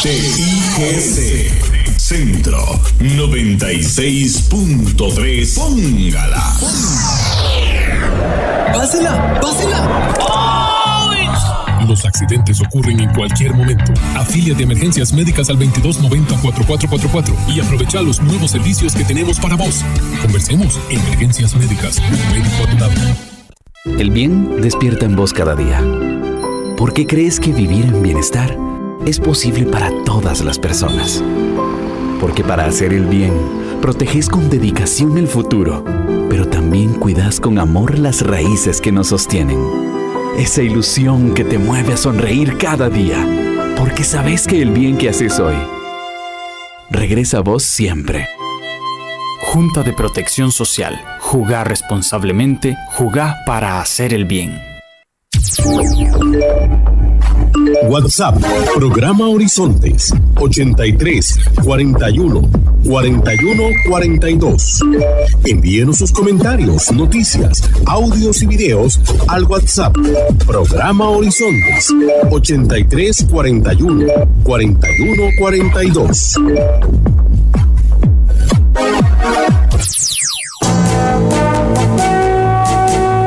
TIGC Centro 96.3. Póngala. ¡Pásela! ¡Pásela! Los accidentes ocurren en cualquier momento. Afíliate a Emergencias Médicas al 2290-4444 y aprovecha los nuevos servicios que tenemos para vos. Conversemos. Emergencias Médicas, un médico a tu lado. El bien despierta en vos cada día. ¿Por qué crees que vivir en bienestar es posible para todas las personas? Porque para hacer el bien, proteges con dedicación el futuro, pero también cuidas con amor las raíces que nos sostienen. Esa ilusión que te mueve a sonreír cada día, porque sabes que el bien que haces hoy regresa a vos siempre. Junta de Protección Social. Jugá responsablemente, jugá para hacer el bien. WhatsApp, programa Horizontes, 83 41 41 42. Envíenos sus comentarios, noticias, audios y videos al WhatsApp, programa Horizontes, 83 41 41 42.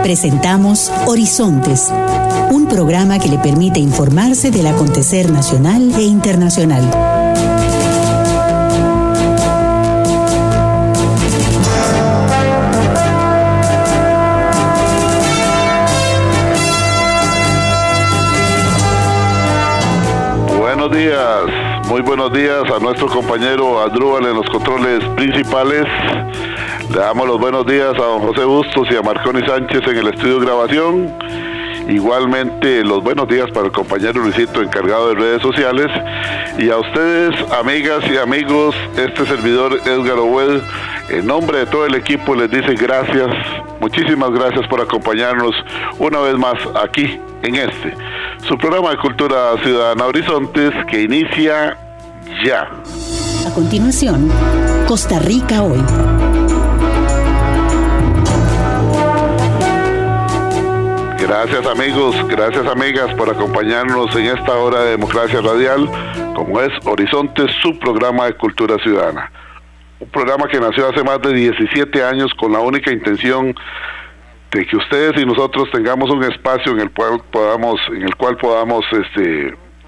Presentamos Horizontes, un programa que le permite informarse del acontecer nacional e internacional. Buenos días, muy buenos días a nuestro compañero Adrúbal en los controles principales. Le damos los buenos días a don José Bustos y a Marconi Sánchez en el estudio de grabación. Igualmente los buenos días para el compañero Luisito, encargado de redes sociales. Y a ustedes, amigas y amigos, este servidor Edgar Obed, en nombre de todo el equipo les dice gracias, muchísimas gracias por acompañarnos una vez más aquí en su programa de Cultura Ciudadana Horizontes, que inicia ya. A continuación, Costa Rica Hoy. Gracias amigos, gracias amigas por acompañarnos en esta hora de Democracia Radial, como es Horizontes, su programa de Cultura Ciudadana. Un programa que nació hace más de 17 años con la única intención de que ustedes y nosotros tengamos un espacio en el cual podamos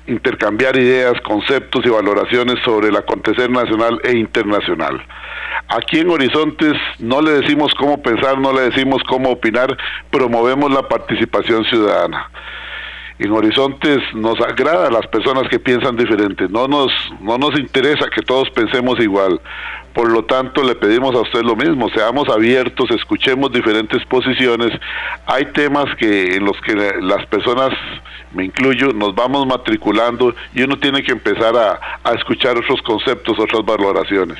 intercambiar ideas, conceptos y valoraciones sobre el acontecer nacional e internacional. Aquí en Horizontes no le decimos cómo pensar, no le decimos cómo opinar, promovemos la participación ciudadana. En Horizontes nos agrada a las personas que piensan diferente, no nos interesa que todos pensemos igual. Por lo tanto, le pedimos a usted lo mismo, seamos abiertos, escuchemos diferentes posiciones. Hay temas en los que las personas, me incluyo, nos vamos matriculando y uno tiene que empezar a escuchar otros conceptos, otras valoraciones.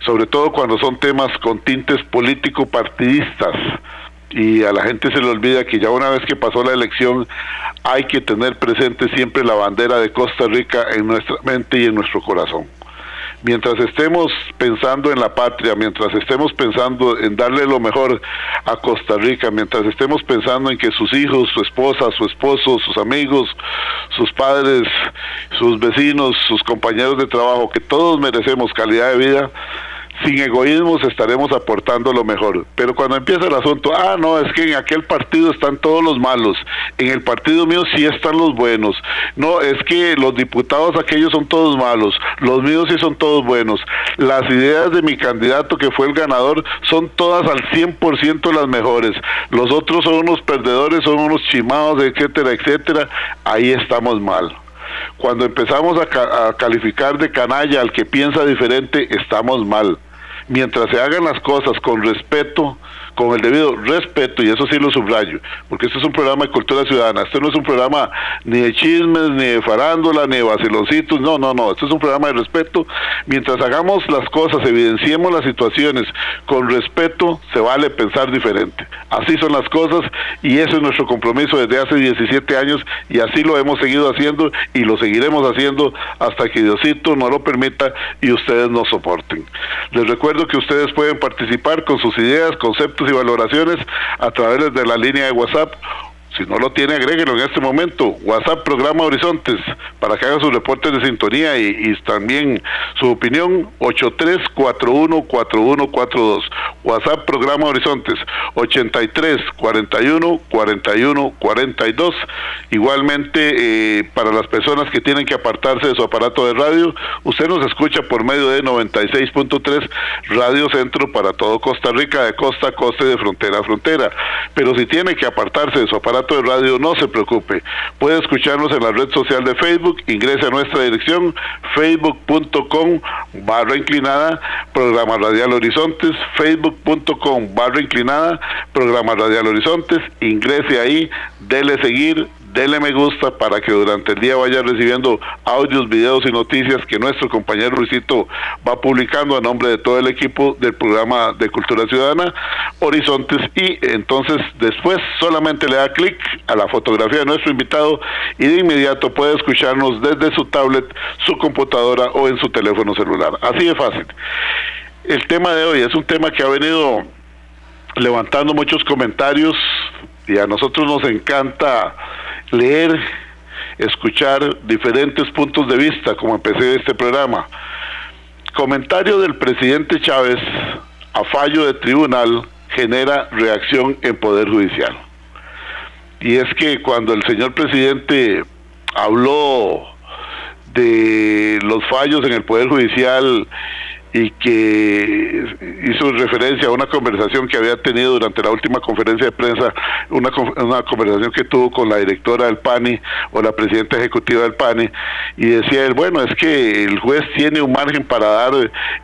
Sobre todo cuando son temas con tintes político-partidistas. Y a la gente se le olvida que ya una vez que pasó la elección hay que tener presente siempre la bandera de Costa Rica en nuestra mente y en nuestro corazón. Mientras estemos pensando en la patria, mientras estemos pensando en darle lo mejor a Costa Rica, mientras estemos pensando en que sus hijos, su esposa, su esposo, sus amigos, sus padres, sus vecinos, sus compañeros de trabajo, que todos merecemos calidad de vida, sin egoísmos estaremos aportando lo mejor. Pero cuando empieza el asunto, no, es que en aquel partido están todos los malos, en el partido mío sí están los buenos, no, es que los diputados aquellos son todos malos, los míos sí son todos buenos, las ideas de mi candidato que fue el ganador son todas al 100% las mejores, los otros son unos perdedores, son unos chimados, etcétera, etcétera, ahí estamos mal. Cuando empezamos a calificar de canalla al que piensa diferente, estamos mal. Mientras se hagan las cosas con respeto, con el debido respeto, y eso sí lo subrayo, porque este es un programa de cultura ciudadana, este no es un programa ni de chismes, ni de farándula, ni de vaciloncitos, no, este es un programa de respeto. Mientras hagamos las cosas, evidenciemos las situaciones con respeto, se vale pensar diferente. Así son las cosas, y ese es nuestro compromiso desde hace 17 años, y así lo hemos seguido haciendo, y lo seguiremos haciendo hasta que Diosito nos lo permita y ustedes nos soporten. Les recuerdo que ustedes pueden participar con sus ideas, conceptos y valoraciones a través de la línea de WhatsApp Si no lo tiene, agréguelo en este momento. WhatsApp Programa Horizontes, para que haga sus reportes de sintonía y también su opinión, 83414142. WhatsApp Programa Horizontes, 83414142. Igualmente, para las personas que tienen que apartarse de su aparato de radio, usted nos escucha por medio de 96.3 Radio Centro para todo Costa Rica, de costa a costa y de frontera a frontera. Pero si tiene que apartarse de su aparato de radio, no se preocupe, puede escucharnos en la red social de Facebook. Ingrese a nuestra dirección facebook.com/inclinada Programa Radial Horizontes, facebook.com/inclinada Programa Radial Horizontes. Ingrese ahí, dele seguir, dele me gusta para que durante el día vaya recibiendo audios, videos y noticias que nuestro compañero Luisito va publicando a nombre de todo el equipo del programa de Cultura Ciudadana Horizontes. Y entonces después solamente le da clic a la fotografía de nuestro invitado y de inmediato puede escucharnos desde su tablet, su computadora o en su teléfono celular. Así de fácil. El tema de hoy es un tema que ha venido levantando muchos comentarios y a nosotros nos encanta leer, escuchar diferentes puntos de vista, como empecé este programa. Comentario del presidente Chávez a fallo de tribunal genera reacción en Poder Judicial. Y es que cuando el señor presidente habló de los fallos en el Poder Judicial y que hizo referencia a una conversación que había tenido durante la última conferencia de prensa, una conversación que tuvo con la directora del PANI o la presidenta ejecutiva del PANI, y decía él, bueno, es que el juez tiene un margen para dar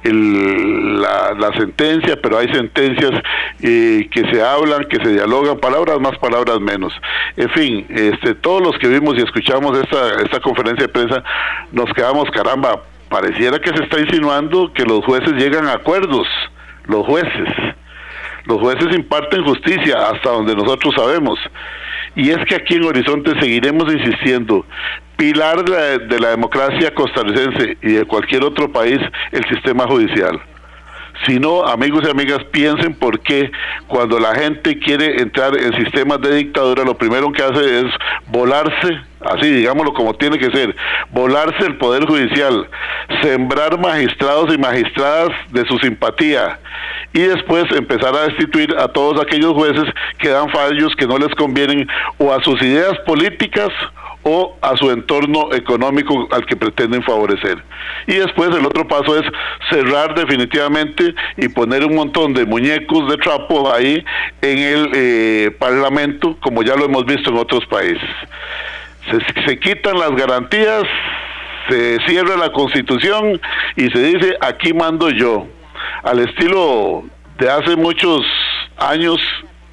la sentencia, pero hay sentencias que se hablan, que se dialogan, palabras más, palabras menos. En fin, todos los que vimos y escuchamos esta conferencia de prensa nos quedamos, caramba, pareciera que se está insinuando que los jueces llegan a acuerdos. Los jueces imparten justicia hasta donde nosotros sabemos. Y es que aquí en Horizonte seguiremos insistiendo, pilar de la democracia costarricense y de cualquier otro país, el sistema judicial. Si no, amigos y amigas, piensen por qué cuando la gente quiere entrar en sistemas de dictadura, lo primero que hace es volarse, así digámoslo como tiene que ser, volarse el Poder Judicial, sembrar magistrados y magistradas de su simpatía y después empezar a destituir a todos aquellos jueces que dan fallos que no les convienen o a sus ideas políticas o a su entorno económico al que pretenden favorecer. Y después el otro paso es cerrar definitivamente y poner un montón de muñecos de trapo ahí en el Parlamento, como ya lo hemos visto en otros países. Se quitan las garantías, se cierra la Constitución y se dice, aquí mando yo, al estilo de hace muchos años.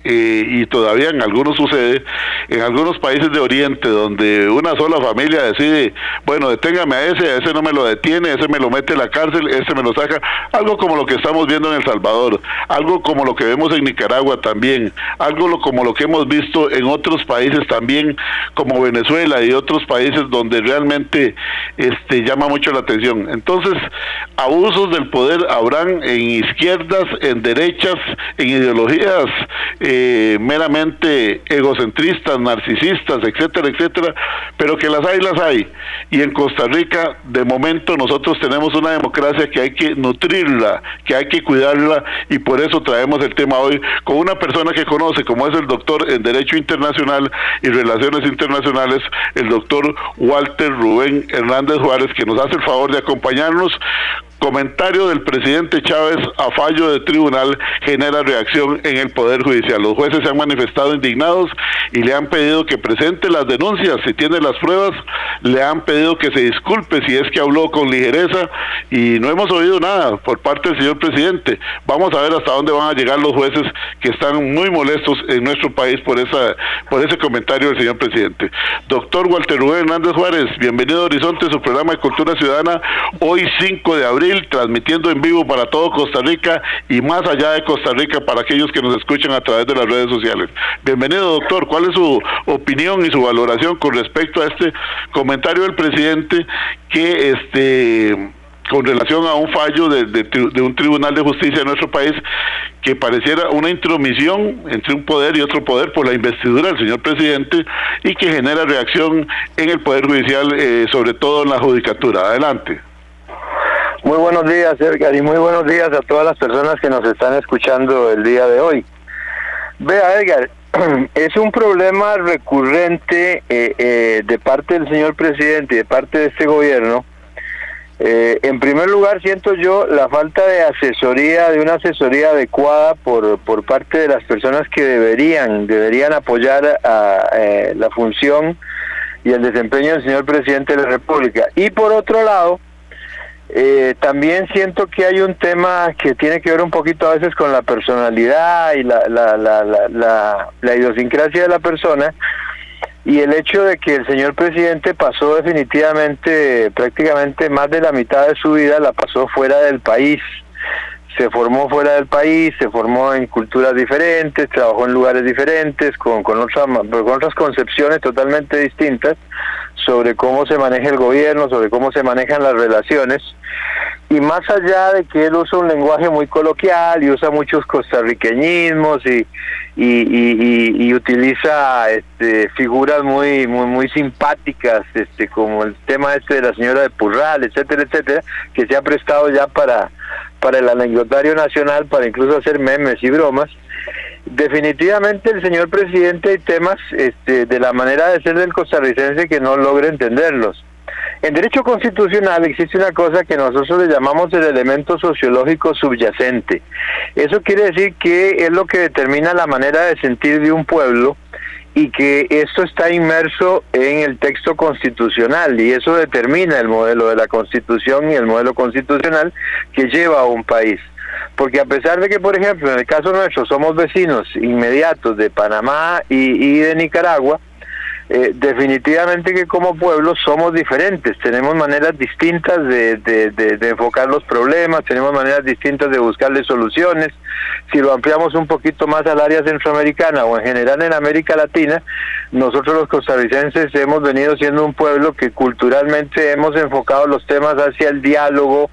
Y todavía en algunos sucede, en algunos países de Oriente, donde una sola familia decide, bueno, deténgame a ese no me lo detiene, ese me lo mete en la cárcel, ese me lo saca, algo como lo que estamos viendo en El Salvador, algo como lo que vemos en Nicaragua también, algo como lo que hemos visto en otros países también, como Venezuela y otros países donde realmente llama mucho la atención. Entonces, abusos del poder habrán en izquierdas, en derechas, en ideologías meramente egocentristas, narcisistas, etcétera, etcétera, pero que las hay. Y en Costa Rica, de momento, nosotros tenemos una democracia que hay que nutrirla, que hay que cuidarla, y por eso traemos el tema hoy con una persona que conoce, como es el doctor en Derecho Internacional y Relaciones Internacionales, el doctor Walter Rubén Hernández Juárez, que nos hace el favor de acompañarnos. Comentario del presidente Chávez a fallo de tribunal genera reacción en el Poder Judicial. Los jueces se han manifestado indignados y le han pedido que presente las denuncias, si tiene las pruebas, le han pedido que se disculpe si es que habló con ligereza y no hemos oído nada por parte del señor presidente. Vamos a ver hasta dónde van a llegar los jueces que están muy molestos en nuestro país por ese comentario del señor presidente. Doctor Walter Rubén Hernández Juárez, bienvenido a Horizonte, su programa de Cultura Ciudadana, hoy 5 de abril, transmitiendo en vivo para todo Costa Rica y más allá de Costa Rica para aquellos que nos escuchan a través de las redes sociales. Bienvenido, doctor. ¿Cuál es su opinión y su valoración con respecto a este comentario del presidente que con relación a un fallo de un tribunal de justicia de nuestro país que pareciera una intromisión entre un poder y otro poder por la investidura del señor presidente y que genera reacción en el Poder Judicial, sobre todo en la judicatura. Adelante. Muy buenos días, Edgar, y muy buenos días a todas las personas que nos están escuchando el día de hoy. Vea, Edgar, es un problema recurrente de parte del señor presidente y de parte de este gobierno. En primer lugar, siento yo la falta de una asesoría adecuada por parte de las personas que deberían apoyar a la función y el desempeño del señor presidente de la República. Y por otro lado, también siento que hay un tema que tiene que ver un poquito a veces con la personalidad y la idiosincrasia de la persona, y el hecho de que el señor presidente pasó definitivamente, prácticamente más de la mitad de su vida la pasó fuera del país. Se formó fuera del país, se formó en culturas diferentes, trabajó en lugares diferentes, con otras concepciones totalmente distintas sobre cómo se maneja el gobierno, sobre cómo se manejan las relaciones. Y más allá de que él usa un lenguaje muy coloquial y usa muchos costarriqueñismos y utiliza figuras muy simpáticas, como el tema de la señora de Purral, etcétera, que se ha prestado ya para el anecdotario nacional, para incluso hacer memes y bromas. Definitivamente el señor presidente hay temas de la manera de ser del costarricense que no logra entenderlos. En derecho constitucional existe una cosa que nosotros le llamamos el elemento sociológico subyacente. Eso quiere decir que es lo que determina la manera de sentir de un pueblo, y que esto está inmerso en el texto constitucional, y eso determina el modelo de la Constitución y el modelo constitucional que lleva a un país. Porque a pesar de que, por ejemplo, en el caso nuestro somos vecinos inmediatos de Panamá y de Nicaragua, definitivamente que como pueblo somos diferentes, tenemos maneras distintas de enfocar los problemas, tenemos maneras distintas de buscarle soluciones. Si lo ampliamos un poquito más al área centroamericana o en general en América Latina, nosotros los costarricenses hemos venido siendo un pueblo que culturalmente hemos enfocado los temas hacia el diálogo,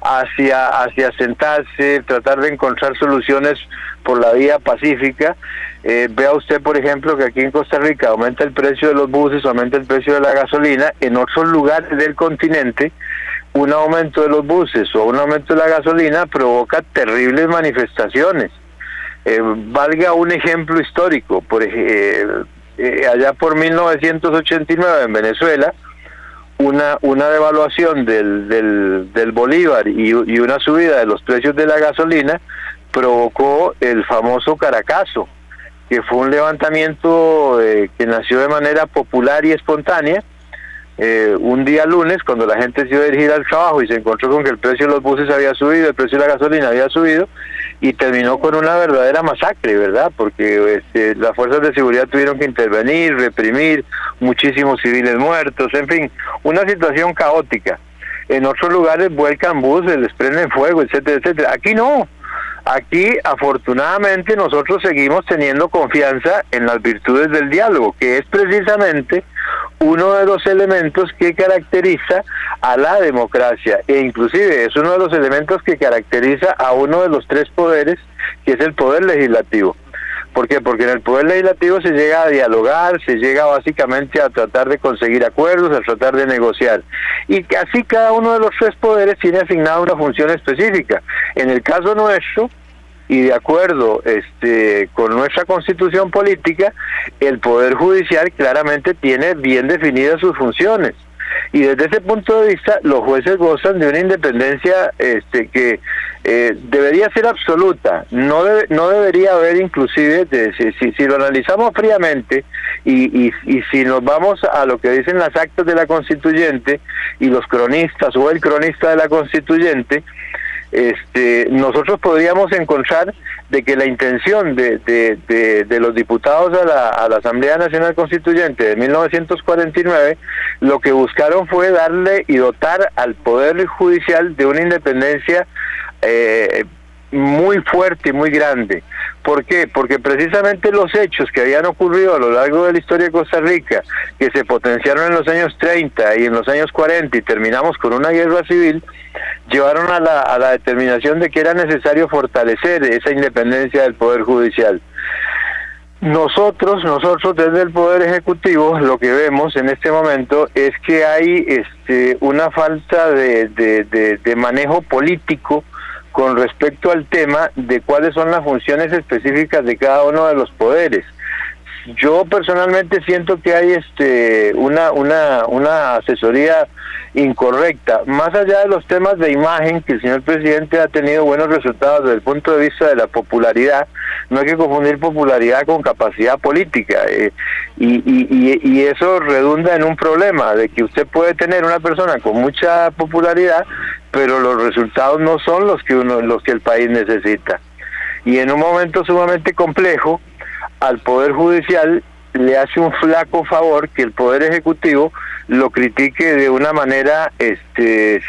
hacia sentarse, tratar de encontrar soluciones por la vía pacífica. Vea usted, por ejemplo, que aquí en Costa Rica aumenta el precio de los buses, aumenta el precio de la gasolina. En otros lugares del continente, un aumento de los buses o un aumento de la gasolina provoca terribles manifestaciones. Valga un ejemplo histórico, allá por 1989 en Venezuela, una devaluación del bolívar y una subida de los precios de la gasolina provocó el famoso Caracazo, que fue un levantamiento que nació de manera popular y espontánea. Un día lunes, cuando la gente se iba a dirigir al trabajo y se encontró con que el precio de los buses había subido, el precio de la gasolina había subido, y terminó con una verdadera masacre, ¿verdad? Porque las fuerzas de seguridad tuvieron que intervenir, reprimir, muchísimos civiles muertos, en fin, una situación caótica. En otros lugares vuelcan buses, les prenden fuego, etcétera, etcétera. Aquí no. Aquí, afortunadamente, nosotros seguimos teniendo confianza en las virtudes del diálogo, que es precisamente uno de los elementos que caracteriza a la democracia, e inclusive es uno de los elementos que caracteriza a uno de los tres poderes, que es el poder legislativo. ¿Por qué? Porque en el poder legislativo se llega a dialogar, se llega básicamente a tratar de conseguir acuerdos, a tratar de negociar. Y que así cada uno de los tres poderes tiene asignada una función específica. En el caso nuestro, y de acuerdo con nuestra constitución política, el Poder Judicial claramente tiene bien definidas sus funciones. Y desde ese punto de vista, los jueces gozan de una independencia que debería ser absoluta. No debería haber, inclusive, si lo analizamos fríamente y si nos vamos a lo que dicen las actas de la Constituyente y los cronistas o el cronista de la Constituyente, nosotros podríamos encontrar de que la intención de los diputados a la Asamblea Nacional Constituyente de 1949, lo que buscaron fue darle y dotar al Poder Judicial de una independencia muy fuerte y muy grande. ¿Por qué? Porque precisamente los hechos que habían ocurrido a lo largo de la historia de Costa Rica, que se potenciaron en los años 30 y en los años 40 y terminamos con una guerra civil, llevaron a la determinación de que era necesario fortalecer esa independencia del Poder Judicial. Nosotros desde el Poder Ejecutivo lo que vemos en este momento es que hay una falta de manejo político con respecto al tema de cuáles son las funciones específicas de cada uno de los poderes. Yo personalmente siento que hay una asesoría incorrecta, más allá de los temas de imagen, que el señor presidente ha tenido buenos resultados desde el punto de vista de la popularidad. No hay que confundir popularidad con capacidad política, y eso redunda en un problema de que usted puede tener una persona con mucha popularidad, pero los resultados no son los que el país necesita. Y en un momento sumamente complejo, al Poder Judicial le hace un flaco favor que el Poder Ejecutivo lo critique de una manera, de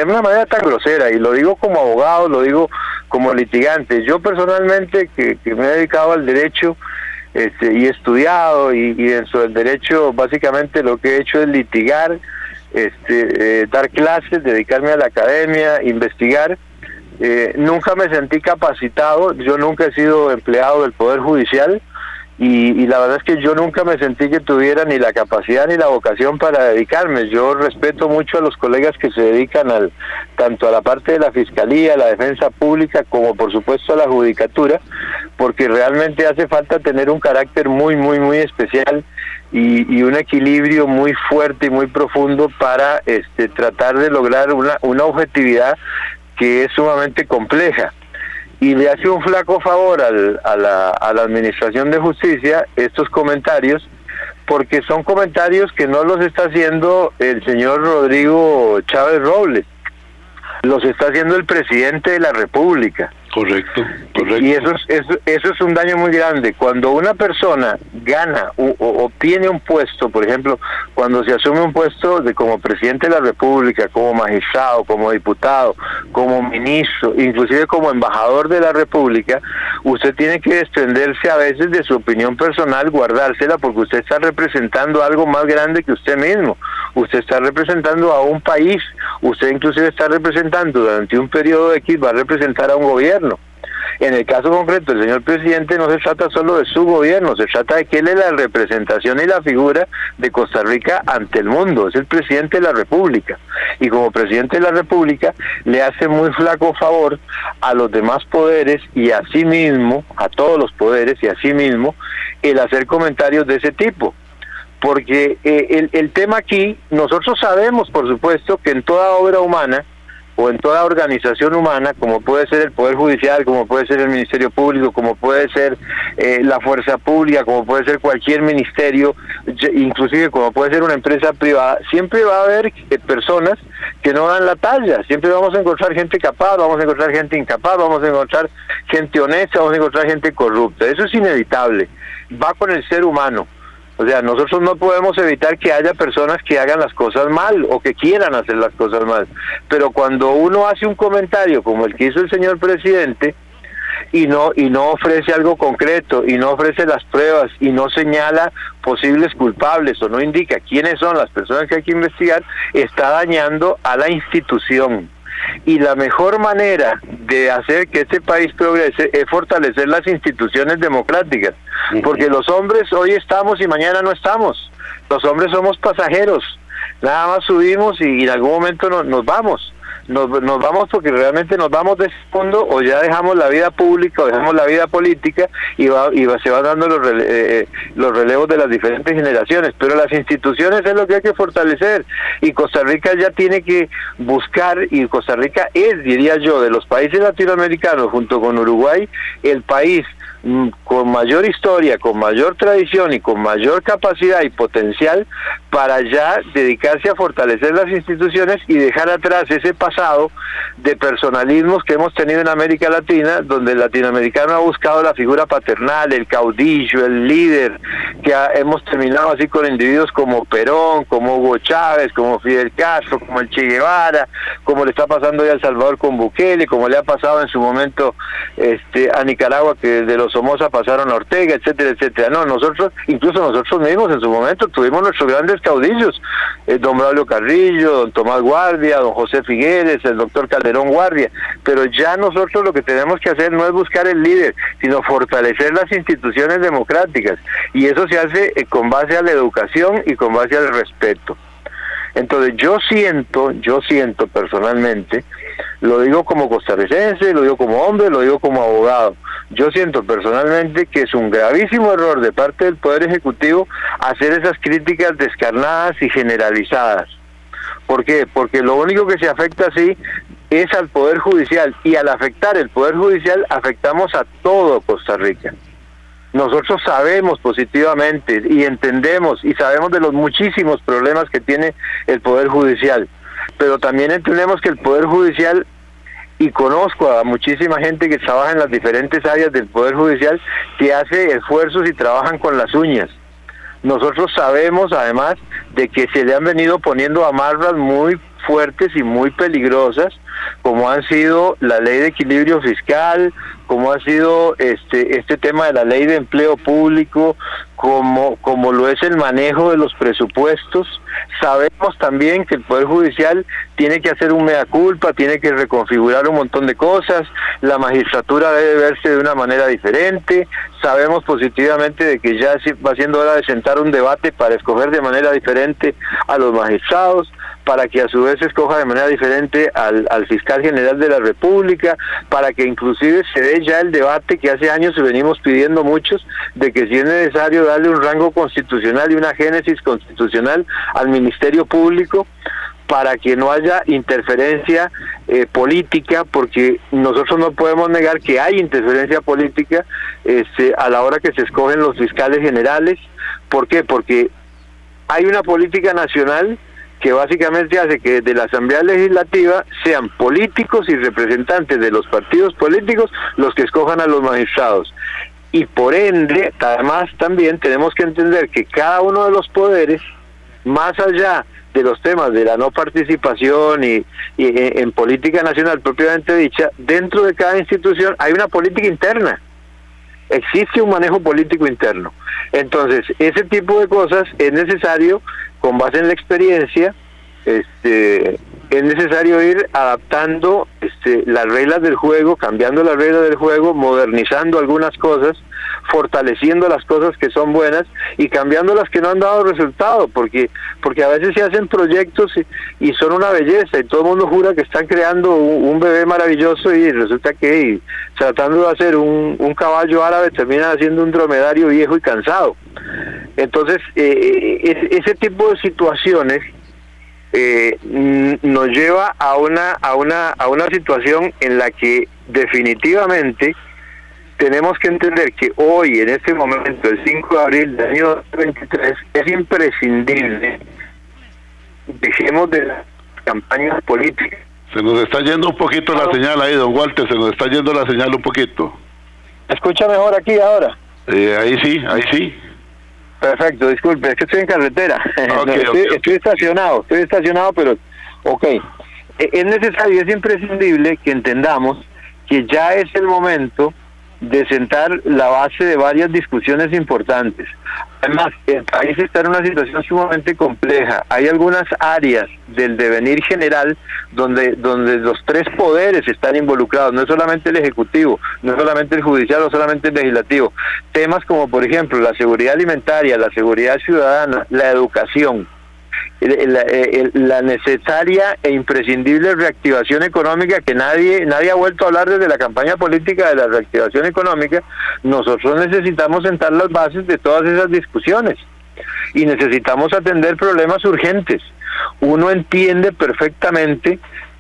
una manera tan grosera, y lo digo como abogado, lo digo como litigante. Yo personalmente, que me he dedicado al derecho, y he estudiado, y dentro del derecho básicamente lo que he hecho es litigar, dar clases, dedicarme a la academia, investigar. Nunca me sentí capacitado, yo nunca he sido empleado del Poder Judicial, y la verdad es que yo nunca me sentí que tuviera ni la capacidad ni la vocación para dedicarme. Yo respeto mucho a los colegas que se dedican tanto a la parte de la Fiscalía, a la Defensa Pública, como por supuesto a la Judicatura, porque realmente hace falta tener un carácter muy, muy, muy especial y un equilibrio muy fuerte y muy profundo para tratar de lograr una objetividad que es sumamente compleja. Y le hace un flaco favor a la Administración de Justicia estos comentarios, porque son comentarios que no los está haciendo el señor Rodrigo Chávez Robles, los está haciendo el presidente de la República. Correcto. Y eso es un daño muy grande. Cuando una persona gana o obtiene un puesto, por ejemplo, cuando se asume un puesto como presidente de la República, como magistrado, como diputado, como ministro, inclusive como embajador de la República, usted tiene que desprenderse a veces de su opinión personal, guardársela, porque usted está representando algo más grande que usted mismo. Usted está representando a un país, usted inclusive está representando durante un periodo X, va a representar a un gobierno. En el caso concreto del señor presidente no se trata solo de su gobierno, se trata de que él es la representación y la figura de Costa Rica ante el mundo, es el presidente de la República, y como presidente de la República le hace muy flaco favor a los demás poderes y a sí mismo, a todos los poderes y a sí mismo, el hacer comentarios de ese tipo. Porque el tema aquí, nosotros sabemos por supuesto que en toda obra humana o en toda organización humana, como puede ser el Poder Judicial, como puede ser el Ministerio Público, como puede ser la Fuerza Pública, como puede ser cualquier ministerio, inclusive como puede ser una empresa privada, siempre va a haber personas que no dan la talla, siempre vamos a encontrar gente capaz, vamos a encontrar gente incapaz, vamos a encontrar gente honesta, vamos a encontrar gente corrupta. Eso es inevitable, va con el ser humano. O sea, nosotros no podemos evitar que haya personas que hagan las cosas mal o que quieran hacer las cosas mal. Pero cuando uno hace un comentario como el que hizo el señor presidente y no ofrece algo concreto y no ofrece las pruebas y no señala posibles culpables o no indica quiénes son las personas que hay que investigar, está dañando a la institución. Y la mejor manera de hacer que este país progrese es fortalecer las instituciones democráticas, porque los hombres hoy estamos y mañana no estamos. Los hombres somos pasajeros, nada más subimos y en algún momento nos vamos. Nos vamos porque realmente nos vamos de este mundo, o ya dejamos la vida pública o dejamos la vida política y se van dando los relevos de las diferentes generaciones. Pero las instituciones es lo que hay que fortalecer, y Costa Rica ya tiene que buscar, y Costa Rica es, diría yo, de los países latinoamericanos junto con Uruguay, el país con mayor historia, con mayor tradición y con mayor capacidad y potencial para ya dedicarse a fortalecer las instituciones y dejar atrás ese pasado de personalismos que hemos tenido en América Latina, donde el latinoamericano ha buscado la figura paternal, el caudillo, el líder, que hemos terminado así con individuos como Perón, como Hugo Chávez, como Fidel Castro, como el Che Guevara, como le está pasando hoy a El Salvador con Bukele, como le ha pasado en su momento a Nicaragua, que de los Somoza pasaron a Ortega, etcétera, etcétera. No, incluso nosotros mismos en su momento tuvimos nuestros grandes muchos caudillos, don Braulio Carrillo, don Tomás Guardia, don José Figueres, el doctor Calderón Guardia, pero ya nosotros lo que tenemos que hacer no es buscar el líder, sino fortalecer las instituciones democráticas, y eso se hace con base a la educación y con base al respeto. Entonces yo siento personalmente, lo digo como costarricense, lo digo como hombre, lo digo como abogado, yo siento personalmente que es un gravísimo error de parte del Poder Ejecutivo hacer esas críticas descarnadas y generalizadas. ¿Por qué? Porque lo único que se afecta así es al Poder Judicial, y al afectar el Poder Judicial afectamos a todo Costa Rica. Nosotros sabemos positivamente y entendemos y sabemos de los muchísimos problemas que tiene el Poder Judicial, pero también entendemos que el Poder Judicial, y conozco a muchísima gente que trabaja en las diferentes áreas del Poder Judicial, que hace esfuerzos y trabajan con las uñas. Nosotros sabemos además de que se le han venido poniendo amarras muy fuertes y muy peligrosas, como han sido la ley de equilibrio fiscal, como ha sido este tema de la ley de empleo público, como lo es el manejo de los presupuestos. Sabemos también que el Poder Judicial tiene que hacer un mea culpa, tiene que reconfigurar un montón de cosas, la magistratura debe verse de una manera diferente. Sabemos positivamente de que ya va siendo hora de sentar un debate para escoger de manera diferente a los magistrados, para que a su vez se escoja de manera diferente al fiscal general de la República, para que inclusive se dé ya el debate que hace años venimos pidiendo muchos, de que si es necesario darle un rango constitucional y una génesis constitucional al Ministerio Público, para que no haya interferencia política, porque nosotros no podemos negar que hay interferencia política a la hora que se escogen los fiscales generales. ¿Por qué? Porque hay una política nacional que básicamente hace que de la Asamblea Legislativa sean políticos y representantes de los partidos políticos los que escojan a los magistrados. Y por ende, además también tenemos que entender que cada uno de los poderes, más allá de los temas de la no participación y en política nacional propiamente dicha, dentro de cada institución hay una política interna. Existe un manejo político interno. Entonces, ese tipo de cosas es necesario, con base en la experiencia, es necesario ir adaptando las reglas del juego, cambiando las reglas del juego, modernizando algunas cosas, fortaleciendo las cosas que son buenas y cambiando las que no han dado resultado, porque a veces se hacen proyectos y son una belleza y todo el mundo jura que están creando un bebé maravilloso, y resulta que tratando de hacer un caballo árabe terminan haciendo un dromedario viejo y cansado. Entonces ese tipo de situaciones nos lleva a una situación en la que definitivamente tenemos que entender que hoy, en este momento, el 5 de abril del año 2023, es imprescindible dejemos de las campañas políticas. Se nos está yendo un poquito la señal ahí, don Walter, se nos está yendo la señal un poquito. ¿Escucha mejor aquí ahora? Ahí sí. Perfecto, disculpe, es que estoy en carretera. Estoy estacionado, pero ok. Es necesario, es imprescindible que entendamos que ya es el momento de sentar la base de varias discusiones importantes. Además, el país está en una situación sumamente compleja. Hay algunas áreas del devenir general donde los tres poderes están involucrados, no es solamente el Ejecutivo, no es solamente el Judicial o solamente el Legislativo. Temas como, por ejemplo, la seguridad alimentaria, la seguridad ciudadana, la educación, la necesaria e imprescindible reactivación económica, que nadie ha vuelto a hablar desde la campaña política de la reactivación económica. Nosotros necesitamos sentar las bases de todas esas discusiones y necesitamos atender problemas urgentes. Uno entiende perfectamente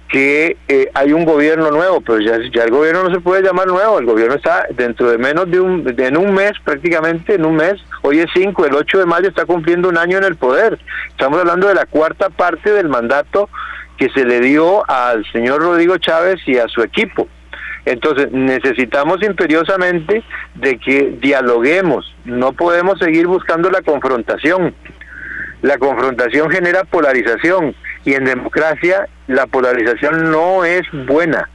que hay un gobierno nuevo, pero ya el gobierno no se puede llamar nuevo. El gobierno está dentro de en un mes, prácticamente en un mes. Hoy es 5, el 8 de mayo está cumpliendo un año en el poder. Estamos hablando de la cuarta parte del mandato que se le dio al señor Rodrigo Chávez y a su equipo. Entonces necesitamos imperiosamente de que dialoguemos. No podemos seguir buscando la confrontación. La confrontación genera polarización, y en democracia la polarización no es buena.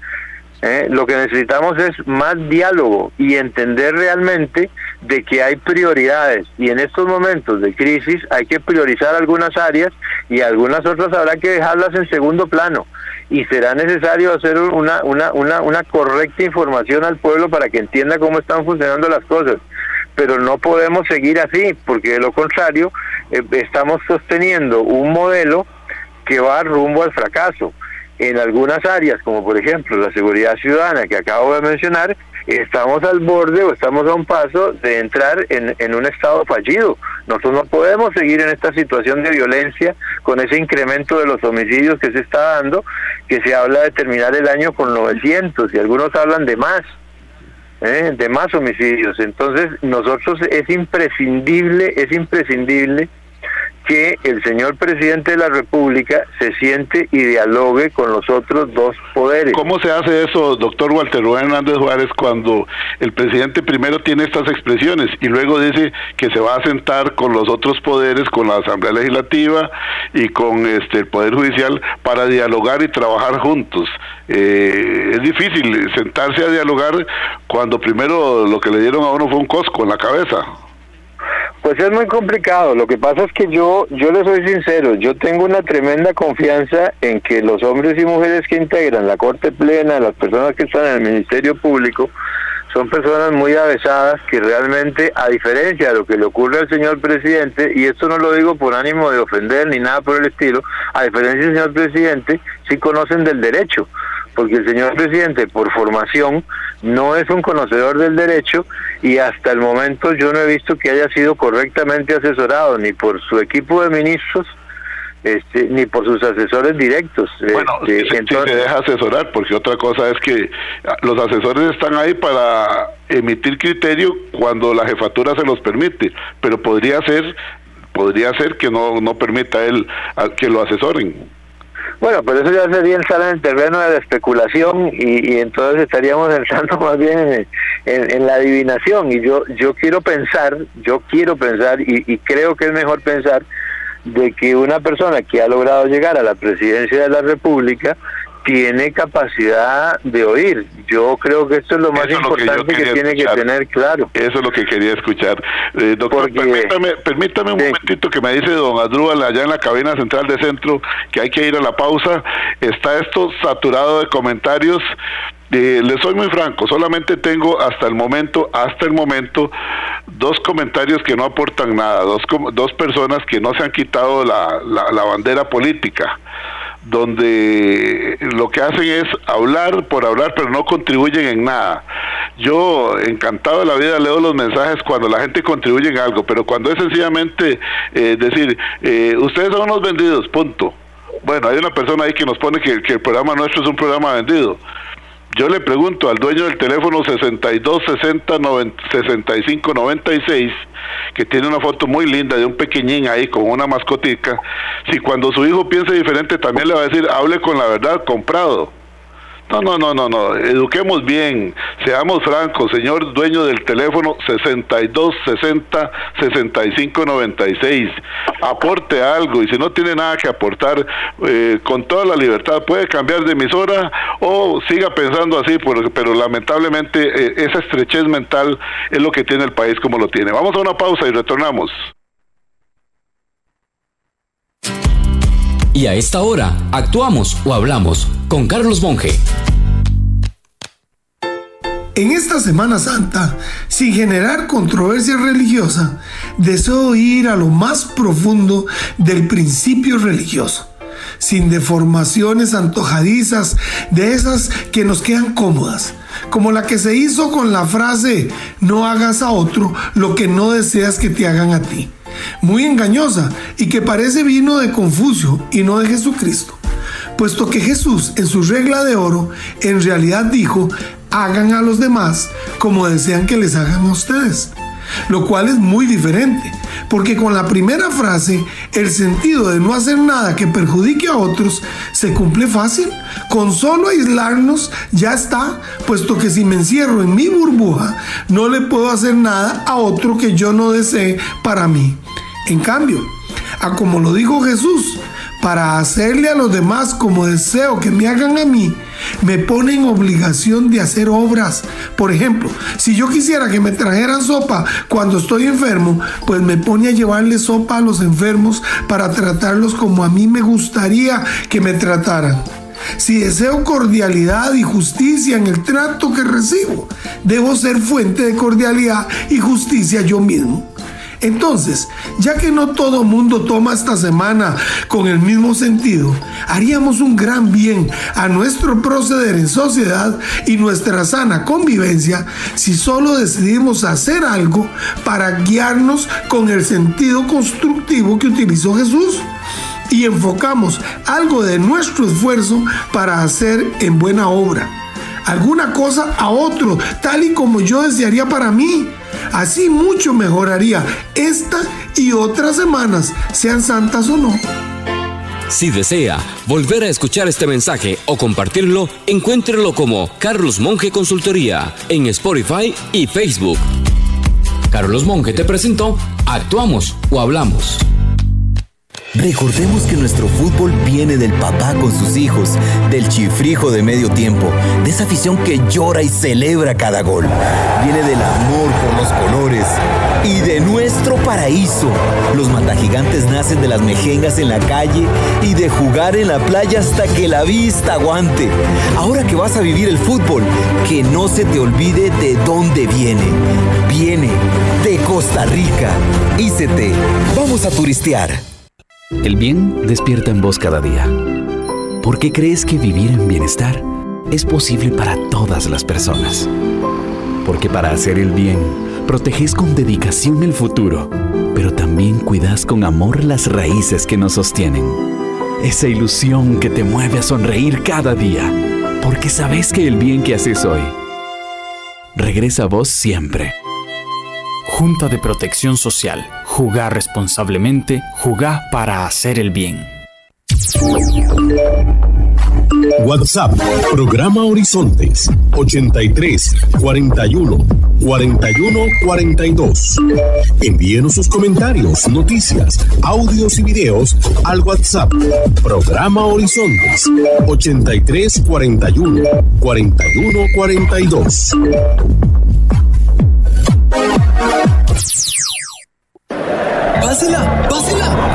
Lo que necesitamos es más diálogo y entender realmente de que hay prioridades, y en estos momentos de crisis hay que priorizar algunas áreas y algunas otras habrá que dejarlas en segundo plano, y será necesario hacer una correcta información al pueblo para que entienda cómo están funcionando las cosas. Pero no podemos seguir así, porque de lo contrario estamos sosteniendo un modelo que va rumbo al fracaso. En algunas áreas, como por ejemplo la seguridad ciudadana que acabo de mencionar, estamos al borde o estamos a un paso de entrar en un estado fallido. Nosotros no podemos seguir en esta situación de violencia con ese incremento de los homicidios que se está dando, que se habla de terminar el año con 900 y algunos hablan de más homicidios. Entonces nosotros es imprescindible que el señor presidente de la República se siente y dialogue con los otros dos poderes. ¿Cómo se hace eso, doctor Walter Rubén Hernández Juárez, cuando el presidente primero tiene estas expresiones y luego dice que se va a sentar con los otros poderes, con la Asamblea Legislativa y con el Poder Judicial para dialogar y trabajar juntos? Es difícil sentarse a dialogar cuando primero lo que le dieron a uno fue un cosco en la cabeza. Pues es muy complicado. Lo que pasa es que yo le soy sincero, yo tengo una tremenda confianza en que los hombres y mujeres que integran la Corte Plena, las personas que están en el Ministerio Público, son personas muy avesadas que realmente, a diferencia de lo que le ocurre al señor presidente, y esto no lo digo por ánimo de ofender ni nada por el estilo, a diferencia del señor presidente, sí conocen del derecho, porque el señor presidente por formación no es un conocedor del derecho y hasta el momento yo no he visto que haya sido correctamente asesorado ni por su equipo de ministros ni por sus asesores directos. Bueno, entonces se deja asesorar, porque otra cosa es que los asesores están ahí para emitir criterio cuando la jefatura se los permite, pero podría ser que no permita él que lo asesoren. Bueno, pero eso ya sería entrar en el terreno de la especulación y entonces estaríamos entrando más bien en la adivinación, y yo quiero pensar y creo que es mejor pensar de que una persona que ha logrado llegar a la presidencia de la República tiene capacidad de oír. Yo creo que esto es lo más importante que tiene que tener claro. Eso es lo que quería escuchar. Doctor, permítame un momentito, que me dice don Adrúbal allá en la cabina central de Centro que hay que ir a la pausa. Está esto saturado de comentarios. Les soy muy franco, solamente tengo hasta el momento 2 comentarios que no aportan nada, dos personas que no se han quitado la bandera política, donde lo que hacen es hablar por hablar, pero no contribuyen en nada. Yo, encantado de la vida, leo los mensajes cuando la gente contribuye en algo, pero cuando es sencillamente decir, ustedes son unos vendidos, punto. Bueno, hay una persona ahí que nos pone que el programa nuestro es un programa vendido. Yo le pregunto al dueño del teléfono 6260-6596, que tiene una foto muy linda de un pequeñín ahí con una mascotica, si cuando su hijo piense diferente también le va a decir, hable con la verdad, comprado. No, eduquemos bien, seamos francos, señor dueño del teléfono 6260-6596, aporte algo, y si no tiene nada que aportar, con toda la libertad puede cambiar de emisora o siga pensando así, pero lamentablemente esa estrechez mental es lo que tiene el país como lo tiene. Vamos a una pausa y retornamos. Y a esta hora, actuamos o hablamos con Carlos Monge. En esta Semana Santa, sin generar controversia religiosa, deseo ir a lo más profundo del principio religioso, sin deformaciones antojadizas de esas que nos quedan cómodas, como la que se hizo con la frase "no hagas a otro lo que no deseas que te hagan a ti", muy engañosa y que parece vino de Confucio y no de Jesucristo, puesto que Jesús en su regla de oro en realidad dijo: hagan a los demás como desean que les hagan a ustedes, lo cual es muy diferente, porque con la primera frase el sentido de no hacer nada que perjudique a otros se cumple fácil. Con solo aislarnos ya está, puesto que si me encierro en mi burbuja no le puedo hacer nada a otro que yo no desee para mí. En cambio, como lo dijo Jesús, para hacerle a los demás como deseo que me hagan a mí, me pone en obligación de hacer obras. Por ejemplo, si yo quisiera que me trajeran sopa cuando estoy enfermo, pues me pone a llevarle sopa a los enfermos para tratarlos como a mí me gustaría que me trataran. Si deseo cordialidad y justicia en el trato que recibo, debo ser fuente de cordialidad y justicia yo mismo. Entonces, ya que no todo mundo toma esta semana con el mismo sentido, haríamos un gran bien a nuestro proceder en sociedad y nuestra sana convivencia si solo decidimos hacer algo para guiarnos con el sentido constructivo que utilizó Jesús y enfocamos algo de nuestro esfuerzo para hacer en buena obra alguna cosa a otro, tal y como yo desearía para mí. Así mucho mejoraría esta y otras semanas, sean santas o no. Si desea volver a escuchar este mensaje o compartirlo, encuéntrelo como Carlos Monge Consultoría en Spotify y Facebook. Carlos Monge te presentó Actuamos o Hablamos. Recordemos que nuestro fútbol viene del papá con sus hijos, del chifrijo de medio tiempo, de esa afición que llora y celebra cada gol. Viene del amor por los colores y de nuestro paraíso. Los matagigantes nacen de las mejengas en la calle y de jugar en la playa hasta que la vista aguante. Ahora que vas a vivir el fútbol, que no se te olvide de dónde viene. Viene de Costa Rica. Ícete, vamos a turistear. El bien despierta en vos cada día. ¿Por qué crees que vivir en bienestar es posible para todas las personas? Porque para hacer el bien, proteges con dedicación el futuro, pero también cuidas con amor las raíces que nos sostienen. Esa ilusión que te mueve a sonreír cada día, porque sabes que el bien que haces hoy regresa a vos siempre. Junta de Protección Social. Jugar responsablemente, jugar para hacer el bien. WhatsApp, programa Horizontes, 83 41 41 42. Envíenos sus comentarios, noticias, audios y videos al WhatsApp, programa Horizontes, 83 41 41 42. ¡Pásela! ¡Pásela!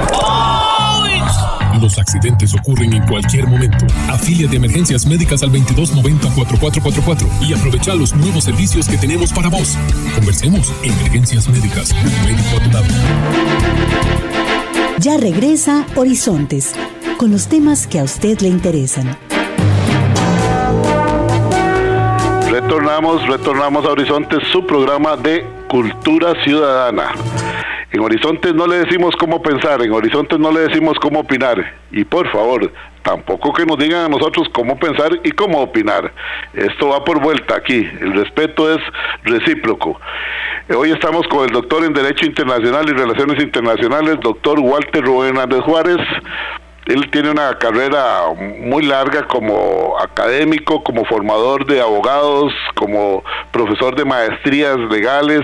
Los accidentes ocurren en cualquier momento. Afilia de Emergencias Médicas al 2290-4444 y aprovecha los nuevos servicios que tenemos para vos. Conversemos. Emergencias Médicas, un médico a tu lado. Ya regresa Horizontes, con los temas que a usted le interesan. Retornamos a Horizontes, su programa de cultura ciudadana. En Horizontes no le decimos cómo pensar, en Horizontes no le decimos cómo opinar. Y por favor, tampoco que nos digan a nosotros cómo pensar y cómo opinar. Esto va por vuelta aquí, el respeto es recíproco. Hoy estamos con el doctor en Derecho Internacional y Relaciones Internacionales, doctor Walter Rubén Hernández Juárez. Él tiene una carrera muy larga como académico, como formador de abogados, como profesor de maestrías legales,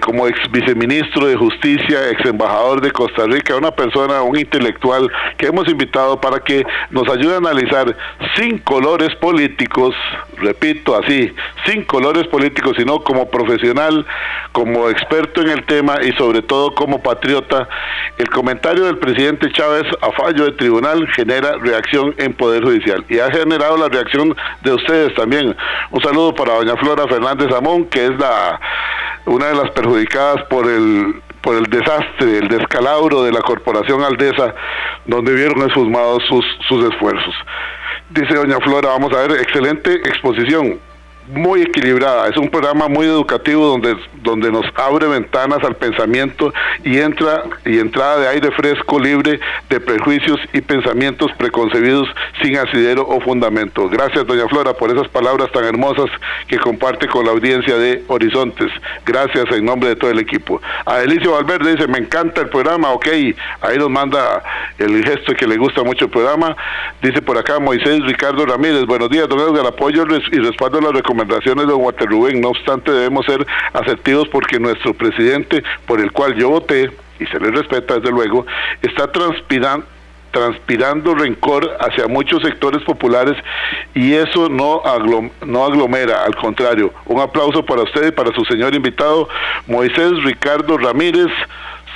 como ex viceministro de Justicia, ex embajador de Costa Rica, una persona, un intelectual que hemos invitado para que nos ayude a analizar sin colores políticos, repito así, sin colores políticos, sino como profesional, como experto en el tema y sobre todo como patriota. El comentario del presidente Chávez a fallo de tribunal genera reacción en Poder Judicial y ha generado la reacción de ustedes también. Un saludo para doña Flora Fernández Amón, que es una de las perjudicadas por el desastre, el descalabro de la Corporación Aldesa, donde vieron esfumados sus esfuerzos. Dice doña Flora, vamos a ver, excelente exposición, muy equilibrada, es un programa muy educativo donde nos abre ventanas al pensamiento y entrada de aire fresco, libre de prejuicios y pensamientos preconcebidos sin asidero o fundamento. Gracias doña Flora por esas palabras tan hermosas que comparte con la audiencia de Horizontes. Gracias en nombre de todo el equipo. Adelicio Valverde dice, me encanta el programa, ok, ahí nos manda el gesto que le gusta mucho el programa. Dice por acá Moisés Ricardo Ramírez, buenos días don Edgar, apoyo y respaldo las recomendaciones de Walter Rubén, no obstante debemos ser asertivos porque nuestro presidente, por el cual yo voté, y se le respeta desde luego, está transpirando rencor hacia muchos sectores populares, y eso no aglomera, al contrario. Un aplauso para usted y para su señor invitado, Moisés Ricardo Ramírez,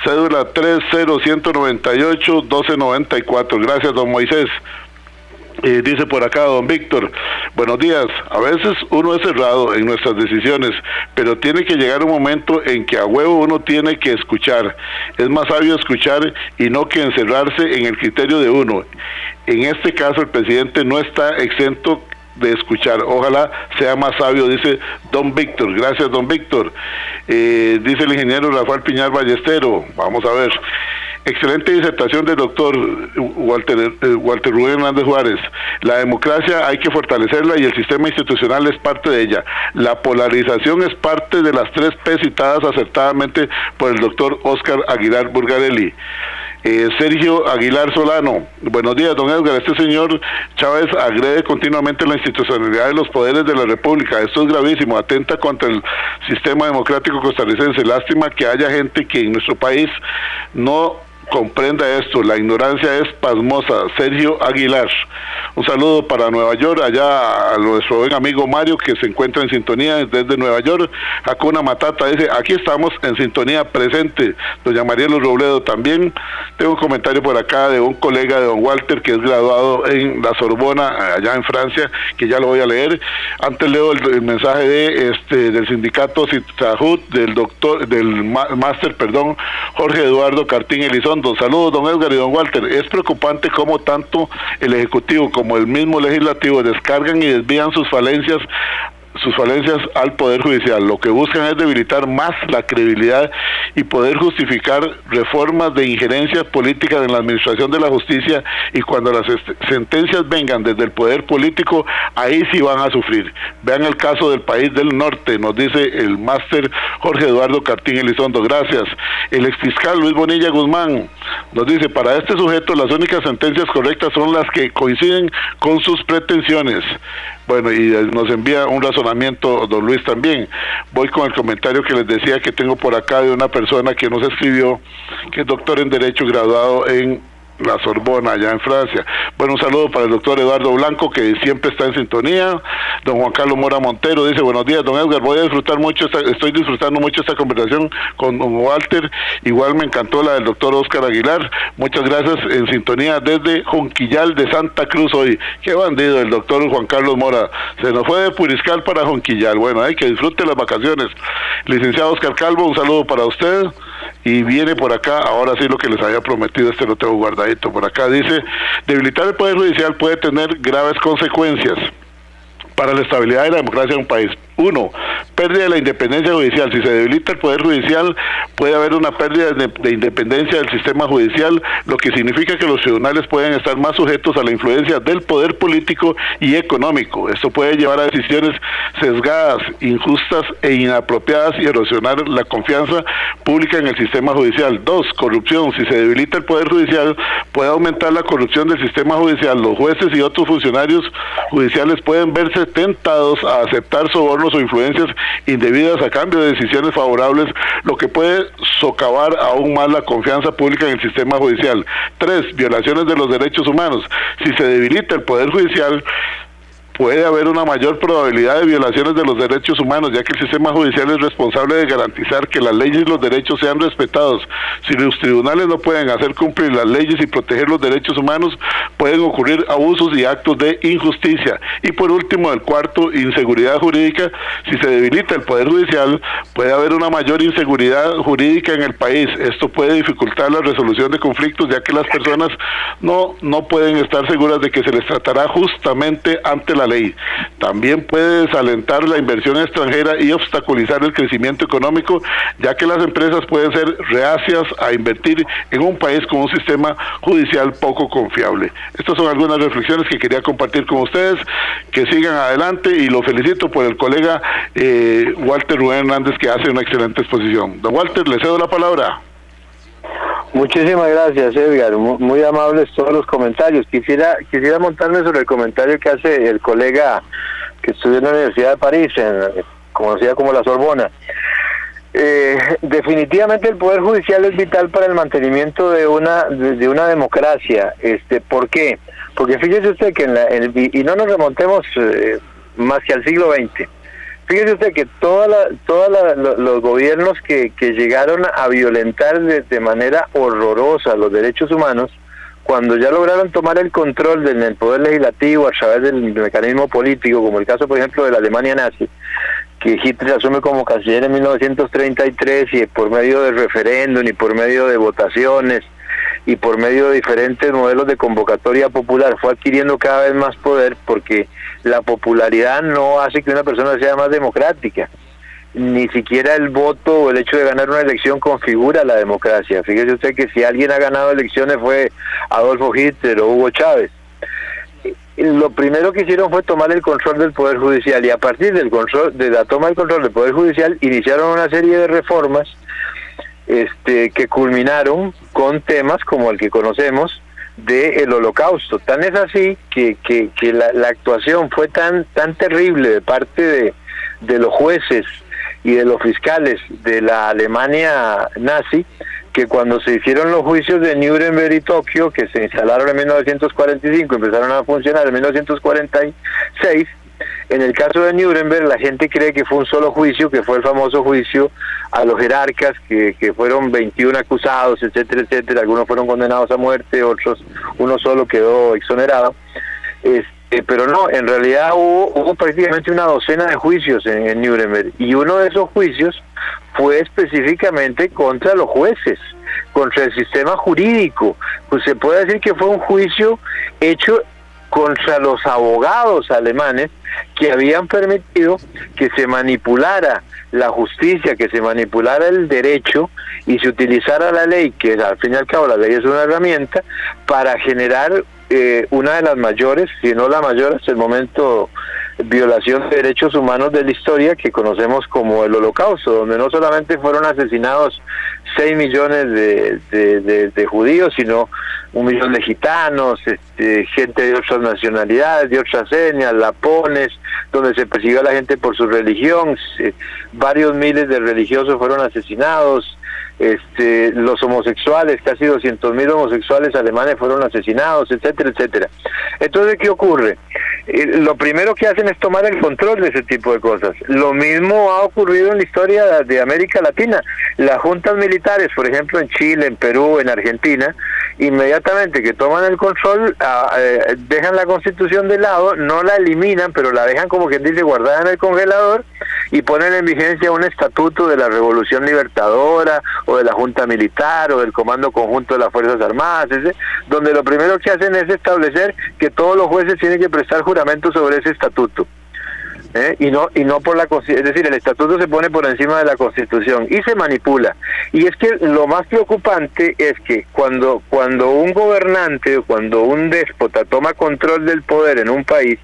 cédula 30198-1294. Gracias, don Moisés. Dice por acá don Víctor, buenos días. A veces uno es cerrado en nuestras decisiones, pero tiene que llegar un momento en que a huevo uno tiene que escuchar. Es más sabio escuchar y no que encerrarse en el criterio de uno. En este caso el presidente no está exento de escuchar. Ojalá sea más sabio, dice don Víctor. Gracias, don Víctor. Dice el ingeniero Rafael Piñar Ballestero, vamos a ver. Excelente disertación del doctor Walter Rubén Hernández Juárez. La democracia hay que fortalecerla y el sistema institucional es parte de ella. La polarización es parte de las 3 P citadas acertadamente por el doctor Óscar Aguilar Burgarelli. Sergio Aguilar Solano, buenos días, don Edgar. Este señor Chávez agrede continuamente la institucionalidad de los poderes de la República. Esto es gravísimo, atenta contra el sistema democrático costarricense. Lástima que haya gente que en nuestro país no comprenda esto. La ignorancia es pasmosa. Sergio Aguilar. Un saludo para Nueva York, allá a nuestro buen amigo Mario, que se encuentra en sintonía desde Nueva York. Hakuna Matata dice, aquí estamos en sintonía presente. Doña Marielo Robledo también. Tengo un comentario por acá de un colega de don Walter, que es graduado en la Sorbona, allá en Francia, que ya lo voy a leer. Antes leo el mensaje del sindicato Citrajut, del máster, Jorge Eduardo Cartín Elizondo. Saludos, don Edgar y don Walter. Es preocupante cómo tanto el Ejecutivo como el mismo Legislativo descargan y desvían sus falencias al Poder Judicial. Lo que buscan es debilitar más la credibilidad y poder justificar reformas de injerencias políticas en la administración de la justicia, y cuando las sentencias vengan desde el poder político, ahí sí van a sufrir. Vean el caso del país del norte, nos dice el máster Jorge Eduardo Cartín Elizondo. Gracias. El exfiscal Luis Bonilla Guzmán nos dice, para este sujeto las únicas sentencias correctas son las que coinciden con sus pretensiones. Bueno, y nos envía un razonamiento don Luis también. Voy con el comentario que les decía que tengo por acá de una persona que nos escribió, que es doctor en Derecho, graduado en la Sorbona, allá en Francia. Bueno, un saludo para el doctor Eduardo Blanco, que siempre está en sintonía. Don Juan Carlos Mora Montero dice, buenos días, don Edgar, estoy disfrutando mucho esta conversación con don Walter. Igual me encantó la del doctor Óscar Aguilar. Muchas gracias, en sintonía desde Jonquillal de Santa Cruz hoy. Qué bandido el doctor Juan Carlos Mora. Se nos fue de Puriscal para Jonquillal. Bueno, que disfrute las vacaciones. Licenciado Óscar Calvo, un saludo para usted. Y viene por acá, ahora sí lo que les había prometido, lo tengo guardadito por acá, dice, debilitar el Poder Judicial puede tener graves consecuencias para la estabilidad de la democracia de un país. 1. Pérdida de la independencia judicial. Si se debilita el Poder Judicial, puede haber una pérdida de independencia del sistema judicial, lo que significa que los tribunales pueden estar más sujetos a la influencia del poder político y económico. Esto puede llevar a decisiones sesgadas, injustas e inapropiadas y erosionar la confianza pública en el sistema judicial. 2. Corrupción. Si se debilita el Poder Judicial, puede aumentar la corrupción del sistema judicial. Los jueces y otros funcionarios judiciales pueden verse tentados a aceptar sobornos o influencias indebidas a cambio de decisiones favorables, lo que puede socavar aún más la confianza pública en el sistema judicial. 3. Violaciones de los derechos humanos. Si se debilita el Poder Judicial, puede haber una mayor probabilidad de violaciones de los derechos humanos, ya que el sistema judicial es responsable de garantizar que las leyes y los derechos sean respetados. Si los tribunales no pueden hacer cumplir las leyes y proteger los derechos humanos, pueden ocurrir abusos y actos de injusticia. Y por último, el 4, inseguridad jurídica. Si se debilita el Poder Judicial, puede haber una mayor inseguridad jurídica en el país. Esto puede dificultar la resolución de conflictos, ya que las personas no pueden estar seguras de que se les tratará justamente ante la ley. También puede desalentar la inversión extranjera y obstaculizar el crecimiento económico, ya que las empresas pueden ser reacias a invertir en un país con un sistema judicial poco confiable. Estas son algunas reflexiones que quería compartir con ustedes. Que sigan adelante, y lo felicito por el colega Walter Rubén Hernández, que hace una excelente exposición. Don Walter, le cedo la palabra. Muchísimas gracias, Edgar, muy amables todos los comentarios. Quisiera montarme sobre el comentario que hace el colega que estudió en la Universidad de París, conocida como la Sorbona. Definitivamente el Poder Judicial es vital para el mantenimiento de una democracia. ¿Por qué? Porque fíjese usted que y no nos remontemos más que al siglo XX. Fíjese usted que todos los gobiernos que llegaron a violentar de manera horrorosa los derechos humanos, cuando ya lograron tomar el control del poder legislativo a través del mecanismo político, como el caso, por ejemplo, de la Alemania nazi, que Hitler asume como canciller en 1933 y por medio de referéndum y por medio de votaciones y por medio de diferentes modelos de convocatoria popular fue adquiriendo cada vez más poder, porque la popularidad no hace que una persona sea más democrática. Ni siquiera el voto o el hecho de ganar una elección configura la democracia. Fíjese usted que si alguien ha ganado elecciones fue Adolfo Hitler o Hugo Chávez. Lo primero que hicieron fue tomar el control del Poder Judicial, y a partir de la toma del control del Poder Judicial iniciaron una serie de reformas que culminaron con temas como el que conocemos del Holocausto. Tan es así que la actuación fue tan terrible de parte de los jueces y de los fiscales de la Alemania nazi, que cuando se hicieron los juicios de Nuremberg y Tokio, que se instalaron en 1945, empezaron a funcionar en 1946, en el caso de Nuremberg la gente cree que fue un solo juicio, que fue el famoso juicio a los jerarcas, que fueron 21 acusados, etcétera, etcétera. Algunos fueron condenados a muerte, uno solo quedó exonerado. Pero no, en realidad hubo prácticamente una docena de juicios en Nuremberg, y uno de esos juicios fue específicamente contra los jueces, contra el sistema jurídico. Pues se puede decir que fue un juicio hecho contra los abogados alemanes que habían permitido que se manipulara la justicia, que se manipulara el derecho y se utilizara la ley, que al fin y al cabo la ley es una herramienta, para generar una de las mayores, si no la mayor hasta el momento, violación de derechos humanos de la historia, que conocemos como el Holocausto, donde no solamente fueron asesinados 6 millones de judíos, sino 1 millón de gitanos, gente de otras nacionalidades, de otras etnias, lapones, donde se persiguió a la gente por su religión, varios miles de religiosos fueron asesinados, los homosexuales, casi 200.000 homosexuales alemanes fueron asesinados, etcétera, etcétera. Entonces, ¿qué ocurre? Lo primero que hacen es tomar el control de ese tipo de cosas. Lo mismo ha ocurrido en la historia de América Latina. Las juntas militares, por ejemplo, en Chile, en Perú, en Argentina, inmediatamente que toman el control, dejan la Constitución de lado, no la eliminan, pero la dejan, como quien dice, guardada en el congelador, y ponen en vigencia un estatuto de la Revolución Libertadora, o de la Junta Militar, o del Comando Conjunto de las Fuerzas Armadas, donde lo primero que hacen es establecer que todos los jueces tienen que prestar juramento sobre ese estatuto. Y no por la Constitución, es decir, el estatuto se pone por encima de la Constitución y se manipula. Y es que lo más preocupante es que cuando un gobernante o cuando un déspota toma control del poder en un país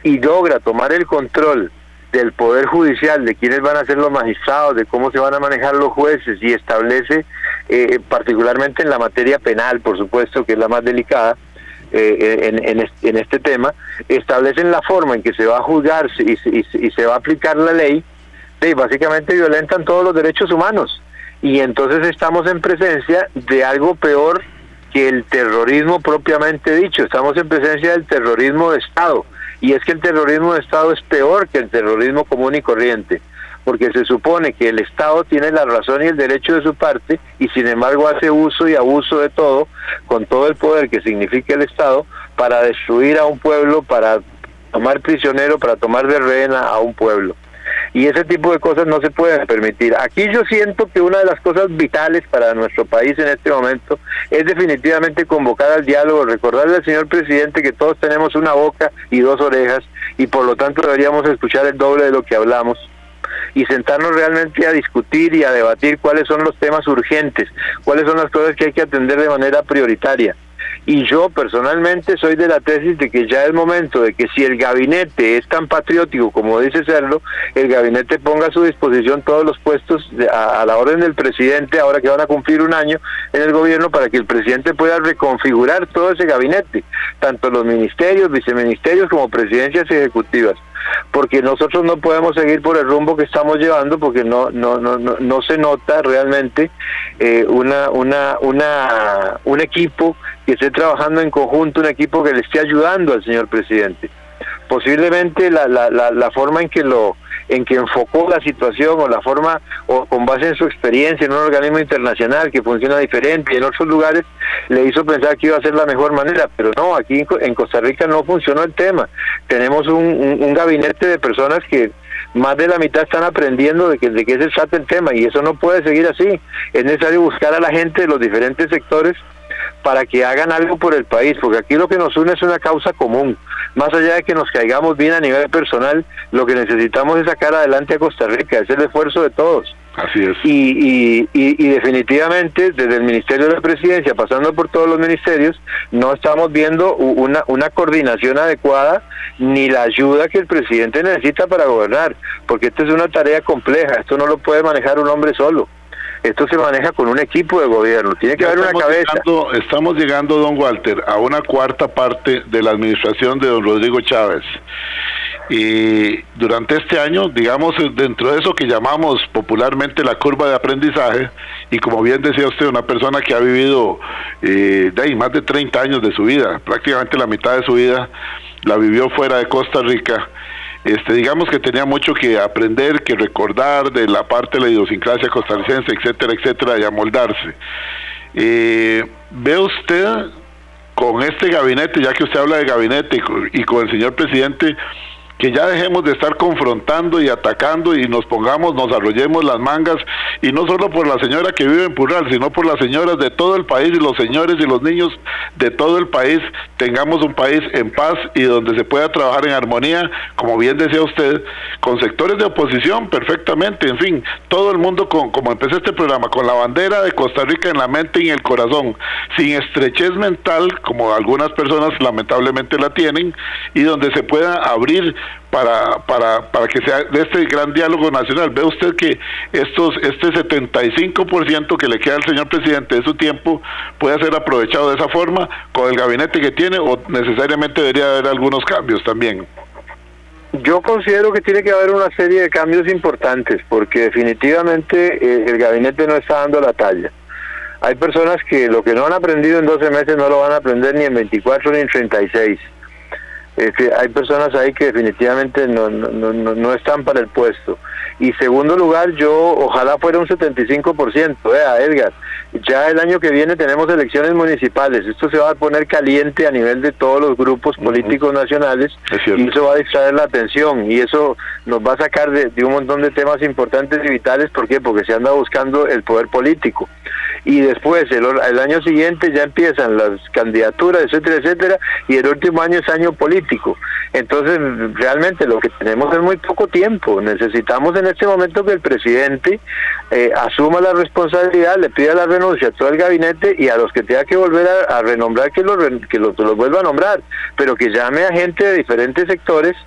y logra tomar el control del Poder Judicial, de quiénes van a ser los magistrados, de cómo se van a manejar los jueces, y establece, particularmente en la materia penal, por supuesto, que es la más delicada, en este tema, establecen la forma en que se va a juzgar y se va a aplicar la ley, y básicamente violentan todos los derechos humanos. Y entonces estamos en presencia de algo peor que el terrorismo propiamente dicho. Estamos en presencia del terrorismo de Estado, y es que el terrorismo de Estado es peor que el terrorismo común y corriente, porque se supone que el Estado tiene la razón y el derecho de su parte, y sin embargo hace uso y abuso de todo, con todo el poder que significa el Estado, para destruir a un pueblo, para tomar prisionero, para tomar de rehén a un pueblo. Y ese tipo de cosas no se pueden permitir. Aquí yo siento que una de las cosas vitales para nuestro país en este momento es definitivamente convocar al diálogo, recordarle al señor presidente que todos tenemos una boca y 2 orejas, y por lo tanto deberíamos escuchar el doble de lo que hablamos, y sentarnos realmente a discutir y a debatir cuáles son los temas urgentes, cuáles son las cosas que hay que atender de manera prioritaria. Y yo personalmente soy de la tesis de que ya es momento de que, si el gabinete es tan patriótico como dice serlo, el gabinete ponga a su disposición todos los puestos a la orden del presidente, ahora que van a cumplir 1 año en el gobierno, para que el presidente pueda reconfigurar todo ese gabinete, tanto los ministerios, viceministerios como presidencias ejecutivas, porque nosotros no podemos seguir por el rumbo que estamos llevando, porque no se nota realmente un equipo que esté trabajando en conjunto, un equipo que le esté ayudando al señor presidente. Posiblemente la forma en que enfocó la situación, o la forma, o con base en su experiencia en un organismo internacional que funciona diferente y en otros lugares, le hizo pensar que iba a ser la mejor manera, pero no, aquí en Costa Rica no funcionó el tema. Tenemos un gabinete de personas que más de la mitad están aprendiendo de qué se trata el tema, y eso no puede seguir así. Es necesario buscar a la gente de los diferentes sectores para que hagan algo por el país, porque aquí lo que nos une es una causa común. Más allá de que nos caigamos bien a nivel personal, lo que necesitamos es sacar adelante a Costa Rica, es el esfuerzo de todos. Así es. Y definitivamente, desde el Ministerio de la Presidencia, pasando por todos los ministerios, no estamos viendo una coordinación adecuada, ni la ayuda que el presidente necesita para gobernar, porque esta es una tarea compleja, esto no lo puede manejar un hombre solo. Esto se maneja con un equipo de gobierno, tiene que haber una cabeza. Estamos llegando, don Walter, a una cuarta parte de la administración de don Rodrigo Chávez. Y durante este año, digamos, dentro de eso que llamamos popularmente la curva de aprendizaje, y como bien decía usted, una persona que ha vivido más de 30 años de su vida, prácticamente la mitad de su vida la vivió fuera de Costa Rica. Digamos que tenía mucho que aprender, que recordar de la parte de la idiosincrasia costarricense, etcétera, etcétera, y amoldarse. ¿Ve usted con este gabinete, ya que usted habla de gabinete, y con el señor presidente, que ya dejemos de estar confrontando y atacando y nos arrollemos las mangas, y no solo por la señora que vive en Purral, sino por las señoras de todo el país, y los señores y los niños de todo el país, tengamos un país en paz y donde se pueda trabajar en armonía, como bien decía usted, con sectores de oposición perfectamente, en fin, todo el mundo como empecé este programa, con la bandera de Costa Rica en la mente y en el corazón, sin estrechez mental, como algunas personas lamentablemente la tienen, y donde se pueda abrir para que sea de este gran diálogo nacional. ¿Ve usted que este 75% que le queda al señor presidente de su tiempo puede ser aprovechado de esa forma con el gabinete que tiene, o necesariamente debería haber algunos cambios también? Yo considero que tiene que haber una serie de cambios importantes, porque definitivamente el gabinete no está dando la talla. Hay personas que lo que no han aprendido en 12 meses no lo van a aprender ni en 24 ni en 36. Hay personas ahí que definitivamente no están para el puesto. Y segundo lugar, ojalá fuera un 75%. Edgar, ya el año que viene tenemos elecciones municipales. Esto se va a poner caliente a nivel de todos los grupos políticos nacionales, y eso va a distraer la atención, y eso nos va a sacar de un montón de temas importantes y vitales. ¿Por qué? Porque se anda buscando el poder político. Y después, el año siguiente ya empiezan las candidaturas, etcétera, etcétera, y el último año es año político. Entonces, realmente lo que tenemos es muy poco tiempo. Necesitamos en este momento que el presidente asuma la responsabilidad, le pida la renuncia a todo el gabinete, y a los que tenga que volver a renombrar, que los vuelva a nombrar, pero que llame a gente de diferentes sectores,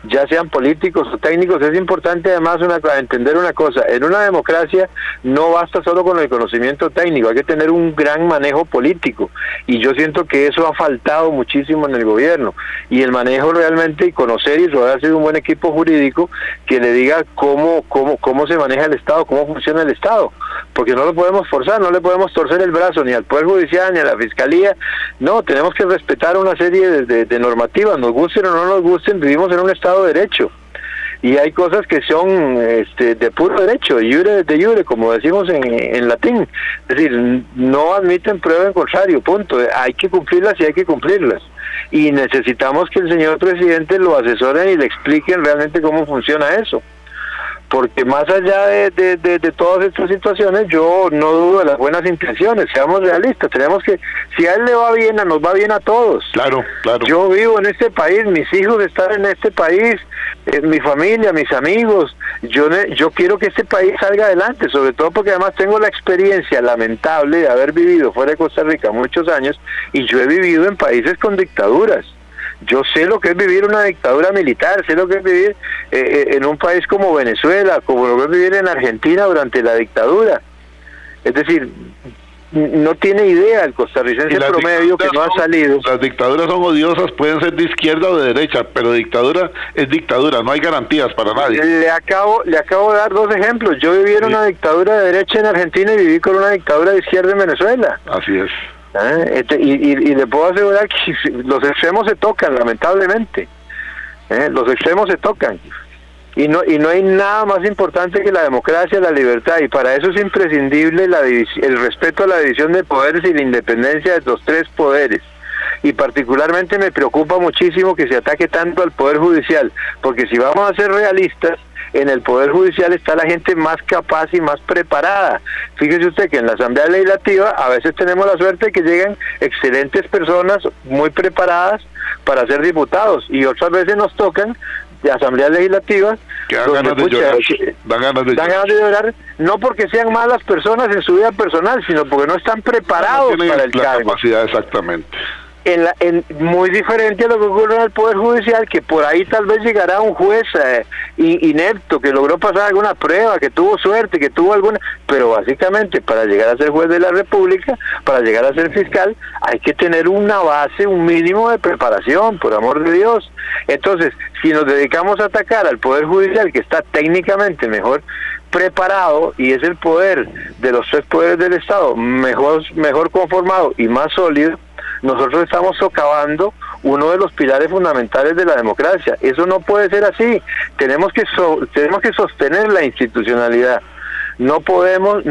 ya sean políticos o técnicos. Es importante además entender una cosa: en una democracia no basta solo con el conocimiento técnico, hay que tener un gran manejo político, y yo siento que eso ha faltado muchísimo en el gobierno, y el manejo realmente, y conocer y rodearse de un buen equipo jurídico que le diga cómo se maneja el Estado, cómo funciona el Estado, porque no lo podemos forzar, no le podemos torcer el brazo ni al Poder Judicial ni a la Fiscalía. No, tenemos que respetar una serie de normativas, nos gusten o no nos gusten. Vivimos en un Estado de Derecho, y hay cosas que son de puro derecho, iure de iure, como decimos en latín. Es decir, no admiten prueba en contrario, punto. Hay que cumplirlas y hay que cumplirlas, y necesitamos que el señor presidente lo asesoren y le expliquen realmente cómo funciona eso, porque más allá de todas estas situaciones, yo no dudo de las buenas intenciones. Seamos realistas, tenemos que, si a él le va bien, nos va bien a todos. Claro. Yo vivo en este país, mis hijos están en este país, mi familia, mis amigos. Yo quiero que este país salga adelante, sobre todo porque además tengo la experiencia lamentable de haber vivido fuera de Costa Rica muchos años, y yo he vivido en países con dictaduras. Yo sé lo que es vivir una dictadura militar, sé lo que es vivir en un país como Venezuela, como lo que es vivir en Argentina durante la dictadura. Es decir, no tiene idea el costarricense promedio que no ha salido. Las dictaduras son odiosas, pueden ser de izquierda o de derecha, pero dictadura es dictadura, no hay garantías para nadie. Le acabo de dar 2 ejemplos. Yo viví en una dictadura de derecha en Argentina y viví con una dictadura de izquierda en Venezuela. Así es. Y le puedo asegurar que los extremos se tocan, lamentablemente. Los extremos se tocan. Y no hay nada más importante que la democracia, la libertad, y para eso es imprescindible el respeto a la división de poderes y la independencia de los 3 poderes. Y particularmente me preocupa muchísimo que se ataque tanto al Poder Judicial, porque si vamos a ser realistas, en el Poder Judicial está la gente más capaz y más preparada. Fíjese usted que en la Asamblea Legislativa a veces tenemos la suerte de que llegan excelentes personas muy preparadas para ser diputados, y otras veces nos tocan de asambleas legislativas que dan ganas de llorar, dan ganas de llorar, no porque sean malas personas en su vida personal, sino porque no están preparados para el cargo. Capacidad, exactamente. Muy diferente a lo que ocurre en el Poder Judicial, que por ahí tal vez llegará un juez inepto que logró pasar alguna prueba, que tuvo suerte, que tuvo alguna, pero básicamente para llegar a ser juez de la República, para llegar a ser fiscal, hay que tener una base, un mínimo de preparación, por amor de Dios. Entonces, si nos dedicamos a atacar al Poder Judicial, que está técnicamente preparado, y es el poder de los 3 poderes del Estado mejor conformado y más sólido, nosotros estamos socavando uno de los pilares fundamentales de la democracia. Eso no puede ser así. Tenemos que sostener la institucionalidad. No podemos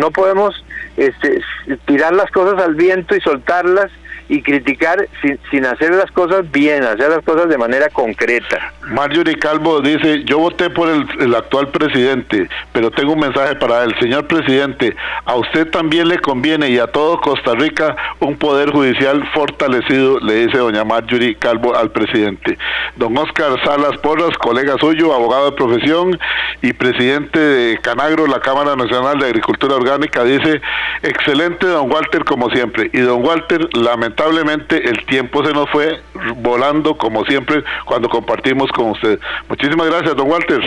tirar las cosas al viento y soltarlas y criticar sin hacer las cosas bien, hacer las cosas de manera concreta. Marjorie Calvo dice: yo voté por el actual presidente, pero tengo un mensaje para él. Señor presidente, a usted también le conviene, y a todo Costa Rica, un poder judicial fortalecido, le dice doña Marjorie Calvo al presidente. Don Oscar Salas Porras, colega suyo, abogado de profesión y presidente de Canagro, la Cámara Nacional de Agricultura Orgánica, dice: excelente don Walter como siempre. Y don Walter, lamentablemente el tiempo se nos fue volando como siempre cuando compartimos con usted. Muchísimas gracias, don Walter.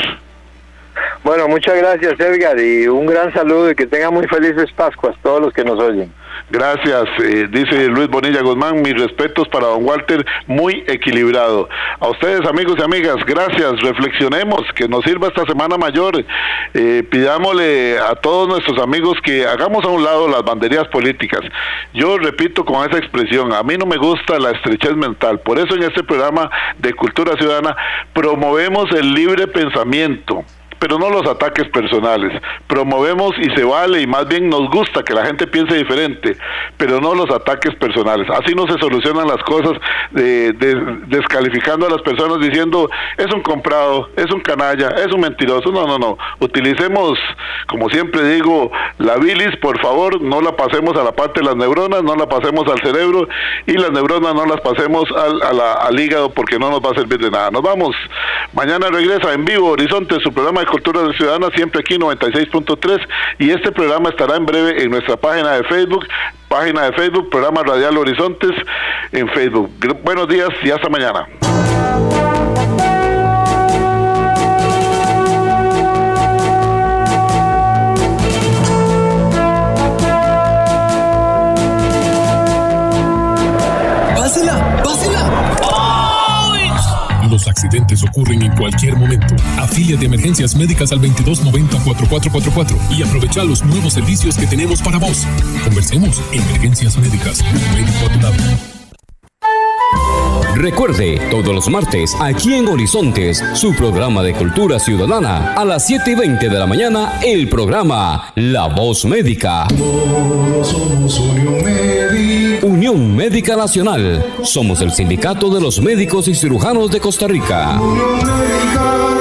Bueno, muchas gracias, Edgar, y un gran saludo y que tengan muy felices Pascuas todos los que nos oyen. Gracias, dice Luis Bonilla Guzmán, mis respetos para don Walter, muy equilibrado. A ustedes, amigos y amigas, gracias, reflexionemos, que nos sirva esta Semana Mayor, pidámosle a todos nuestros amigos que hagamos a un lado las banderías políticas. Yo repito con esa expresión, a mí no me gusta la estrechez mental, por eso en este programa de Cultura Ciudadana promovemos el libre pensamiento, pero no los ataques personales. Promovemos, y se vale, y más bien nos gusta que la gente piense diferente, pero no los ataques personales. Así no se solucionan las cosas, descalificando a las personas diciendo es un comprado, es un canalla, es un mentiroso. No. Utilicemos, como siempre digo, la bilis, por favor, no la pasemos a la parte de las neuronas, no la pasemos al cerebro, y las neuronas no las pasemos al hígado, porque no nos va a servir de nada. Nos vamos. Mañana regresa en vivo Horizonte, su programa de Cultura Ciudadana, siempre aquí 96.3, y este programa estará en breve en nuestra página de Facebook, programa Radial Horizontes en Facebook. Buenos días y hasta mañana. Los accidentes ocurren en cualquier momento. Afilia de emergencias médicas al 2290-4444 y aprovecha los nuevos servicios que tenemos para vos. Conversemos. Emergencias médicas. Un médico a tu lado. Recuerde, todos los martes, aquí en Horizontes, su programa de Cultura Ciudadana, a las 7:20 de la mañana, el programa La Voz Médica. Todos somos Unión Médica. Unión Médica Nacional. Somos el sindicato de los médicos y cirujanos de Costa Rica. Unión Médica.